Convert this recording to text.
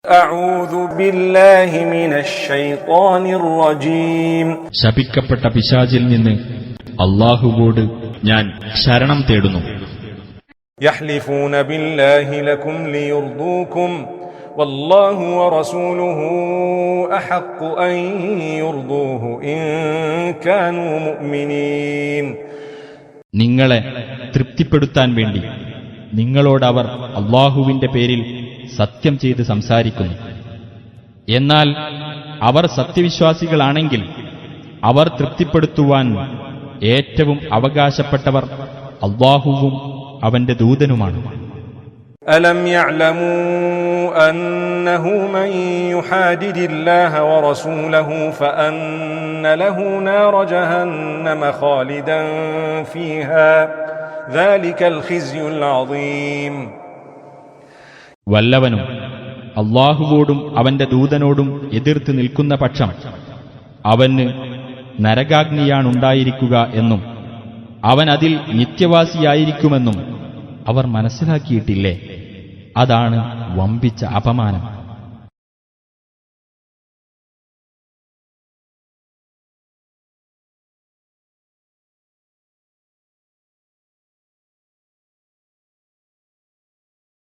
أعوذ بالله من الشيطان الرجيم ശപിക്കപ്പെട്ട പിശാചിൽ നിന്ന് അല്ലാഹുവോട് ഞാൻ ശരണം തേടുന്നു. يحلفون بالله لكم ليرضوكم والله ورسوله أحق أن يرضوه إن كانوا مؤمنين. നിങ്ങളെ തൃപ്തിപ്പെടുത്താൻ വേണ്ടി നിങ്ങളോടവർ അല്ലാഹുവിന്റെ പേരിൽ സത്യം ചെയ്ത് സംസാരിക്കുന്നു. എന്നാൽ അവർ സത്യവിശ്വാസികളാണെങ്കിൽ അവർ തൃപ്തിപ്പെടുത്തുവാൻ ഏറ്റവും അവകാശപ്പെട്ടവർ അല്ലാഹുവും അവന്റെ ദൂതനുമാണ്. ألم يعلموا أنه من يحادد الله ورسوله فأن له نار جهنم خالدا فيها ذلك الخزي العظيم. വല്ലവനും അല്ലാഹുവോടും അവന്റെ ദൂതനോടും എതിർത്ത് നിൽക്കുന്ന പക്ഷം അവന് നരകാഗ്നിയാണുണ്ടായിരിക്കുക എന്നും അവൻ അതിൽ നിത്യവാസിയായിരിക്കുമെന്നും അവർ മനസ്സിലാക്കിയിട്ടില്ലേ? അതാണ് വമ്പിച്ച അപമാനം.